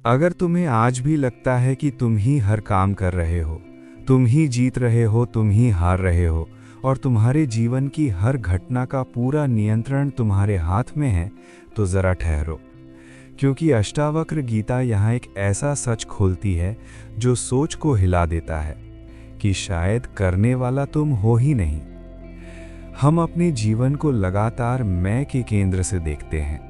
अगर तुम्हें आज भी लगता है कि तुम ही हर काम कर रहे हो, तुम ही जीत रहे हो, तुम ही हार रहे हो और तुम्हारे जीवन की हर घटना का पूरा नियंत्रण तुम्हारे हाथ में है, तो ज़रा ठहरो। क्योंकि अष्टावक्र गीता यहाँ एक ऐसा सच खोलती है जो सोच को हिला देता है कि शायद करने वाला तुम हो ही नहीं। हम अपने जीवन को लगातार मैं के केंद्र से देखते हैं।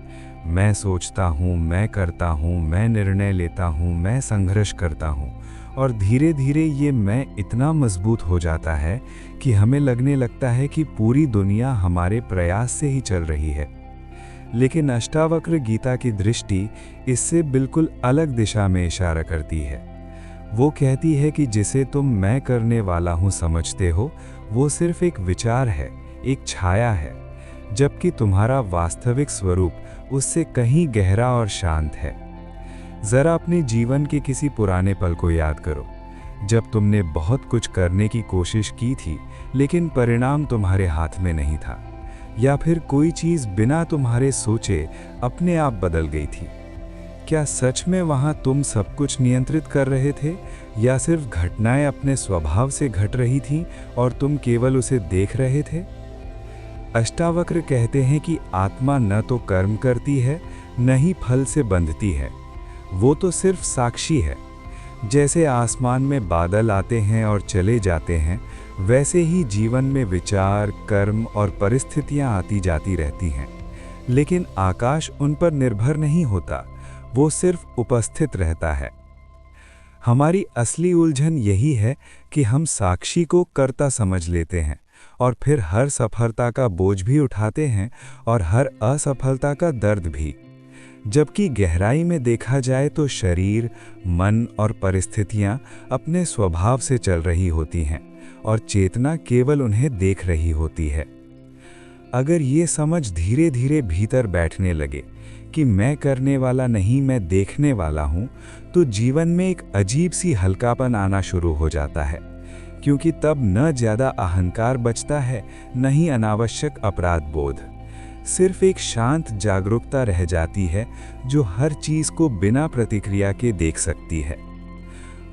मैं सोचता हूँ, मैं करता हूँ, मैं निर्णय लेता हूँ, मैं संघर्ष करता हूँ और धीरे धीरे ये मैं इतना मजबूत हो जाता है कि हमें लगने लगता है कि पूरी दुनिया हमारे प्रयास से ही चल रही है। लेकिन अष्टावक्र गीता की दृष्टि इससे बिल्कुल अलग दिशा में इशारा करती है। वो कहती है कि जिसे तुम मैं करने वाला हूँ समझते हो, वो सिर्फ एक विचार है, एक छाया है, जबकि तुम्हारा वास्तविक स्वरूप उससे कहीं गहरा और शांत है। जरा अपने जीवन के किसी पुराने पल को याद करो, जब तुमने बहुत कुछ करने की कोशिश की थी लेकिन परिणाम तुम्हारे हाथ में नहीं था, या फिर कोई चीज़ बिना तुम्हारे सोचे अपने आप बदल गई थी। क्या सच में वहाँ तुम सब कुछ नियंत्रित कर रहे थे, या सिर्फ घटनाएं अपने स्वभाव से घट रही थीं और तुम केवल उसे देख रहे थे? अष्टावक्र कहते हैं कि आत्मा न तो कर्म करती है, न ही फल से बंधती है। वो तो सिर्फ साक्षी है। जैसे आसमान में बादल आते हैं और चले जाते हैं, वैसे ही जीवन में विचार, कर्म और परिस्थितियां आती जाती रहती हैं। लेकिन आकाश उन पर निर्भर नहीं होता, वो सिर्फ उपस्थित रहता है। हमारी असली उलझन यही है कि हम साक्षी को कर्ता समझ लेते हैं और फिर हर सफलता का बोझ भी उठाते हैं और हर असफलता का दर्द भी। जबकि गहराई में देखा जाए तो शरीर, मन और परिस्थितियां अपने स्वभाव से चल रही होती हैं और चेतना केवल उन्हें देख रही होती है। अगर ये समझ धीरे धीरे भीतर बैठने लगे कि मैं करने वाला नहीं, मैं देखने वाला हूँ, तो जीवन में एक अजीब सी हल्कापन आना शुरू हो जाता है। क्योंकि तब न ज़्यादा अहंकार बचता है, न ही अनावश्यक अपराध बोध। सिर्फ एक शांत जागरूकता रह जाती है जो हर चीज़ को बिना प्रतिक्रिया के देख सकती है।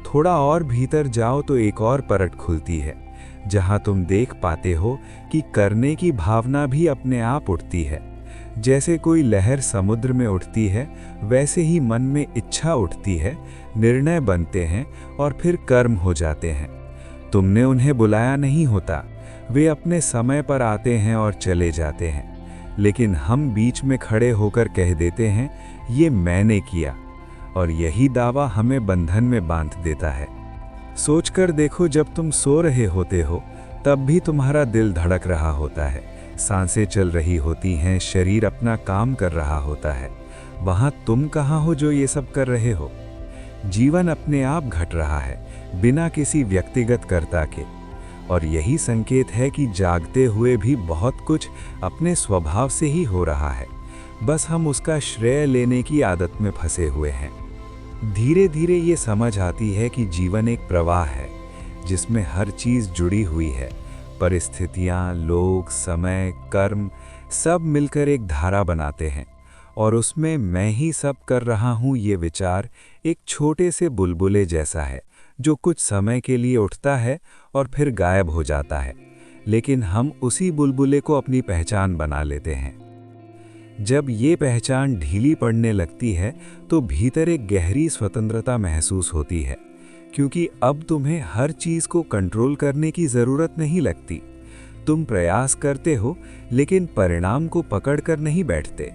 थोड़ा और भीतर जाओ तो एक और परत खुलती है, जहाँ तुम देख पाते हो कि करने की भावना भी अपने आप उठती है। जैसे कोई लहर समुद्र में उठती है, वैसे ही मन में इच्छा उठती है, निर्णय बनते हैं और फिर कर्म हो जाते हैं। तुमने उन्हें बुलाया नहीं होता, वे अपने समय पर आते हैं और चले जाते हैं। लेकिन हम बीच में खड़े होकर कह देते हैं, ये मैंने किया, और यही दावा हमें बंधन में बांध देता है। सोचकर देखो, जब तुम सो रहे होते हो तब भी तुम्हारा दिल धड़क रहा होता है, सांसें चल रही होती हैं, शरीर अपना काम कर रहा होता है। वहाँ तुम कहाँ हो जो ये सब कर रहे हो? जीवन अपने आप घट रहा है, बिना किसी व्यक्तिगत कर्ता के। और यही संकेत है कि जागते हुए भी बहुत कुछ अपने स्वभाव से ही हो रहा है, बस हम उसका श्रेय लेने की आदत में फंसे हुए हैं। धीरे धीरे ये समझ आती है कि जीवन एक प्रवाह है जिसमें हर चीज़ जुड़ी हुई है। परिस्थितियाँ, लोग, समय, कर्म सब मिलकर एक धारा बनाते हैं, और उसमें मैं ही सब कर रहा हूँ ये विचार एक छोटे से बुलबुले जैसा है जो कुछ समय के लिए उठता है और फिर गायब हो जाता है। लेकिन हम उसी बुलबुले को अपनी पहचान बना लेते हैं। जब ये पहचान ढीली पड़ने लगती है तो भीतर एक गहरी स्वतंत्रता महसूस होती है, क्योंकि अब तुम्हें हर चीज़ को कंट्रोल करने की ज़रूरत नहीं लगती। तुम प्रयास करते हो लेकिन परिणाम को पकड़ कर नहीं बैठते।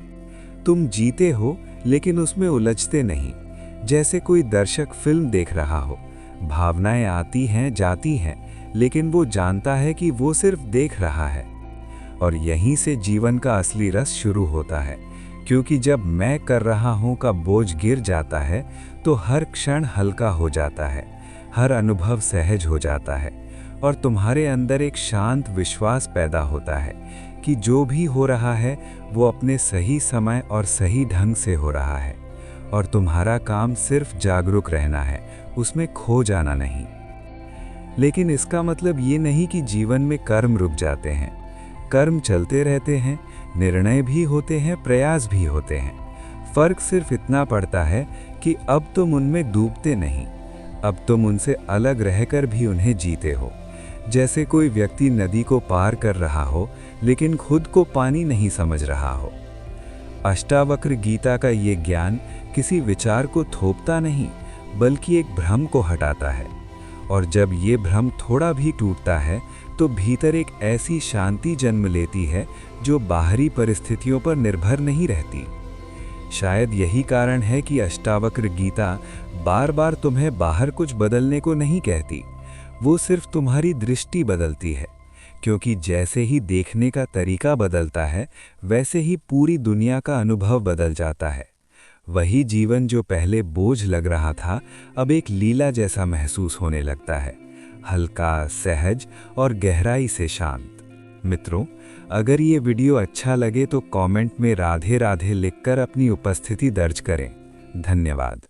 तुम जीते हो लेकिन उसमें उलझते नहीं। जैसे कोई दर्शक फिल्म देख रहा हो, भावनाएं आती हैं, जाती हैं, लेकिन वो जानता है कि वो सिर्फ देख रहा है। और यहीं से जीवन का असली रस शुरू होता है, क्योंकि जब मैं कर रहा हूँ का बोझ गिर जाता है तो हर क्षण हल्का हो जाता है, हर अनुभव सहज हो जाता है, और तुम्हारे अंदर एक शांत विश्वास पैदा होता है कि जो भी हो रहा है वो अपने सही समय और सही ढंग से हो रहा है, और तुम्हारा काम सिर्फ जागरूक रहना है, उसमें खो जाना नहीं। लेकिन इसका मतलब ये नहीं कि जीवन में कर्म रुक जाते हैं। कर्म चलते रहते हैं, निर्णय भी होते हैं, प्रयास भी होते हैं। फर्क सिर्फ इतना पड़ता है कि अब तुम उनमें डूबते नहीं, अब तुम उनसे अलग रहकर भी उन्हें जीते हो। जैसे कोई व्यक्ति नदी को पार कर रहा हो लेकिन खुद को पानी नहीं समझ रहा हो। अष्टावक्र गीता का ये ज्ञान किसी विचार को थोपता नहीं, बल्कि एक भ्रम को हटाता है। और जब ये भ्रम थोड़ा भी टूटता है तो भीतर एक ऐसी शांति जन्म लेती है जो बाहरी परिस्थितियों पर निर्भर नहीं रहती। शायद यही कारण है कि अष्टावक्र गीता बार बार तुम्हें बाहर कुछ बदलने को नहीं कहती, वो सिर्फ तुम्हारी दृष्टि बदलती है, क्योंकि जैसे ही देखने का तरीका बदलता है वैसे ही पूरी दुनिया का अनुभव बदल जाता है। वही जीवन जो पहले बोझ लग रहा था अब एक लीला जैसा महसूस होने लगता है, हल्का, सहज और गहराई से शांत। मित्रों, अगर ये वीडियो अच्छा लगे तो कमेंट में राधे राधे लिखकर अपनी उपस्थिति दर्ज करें। धन्यवाद।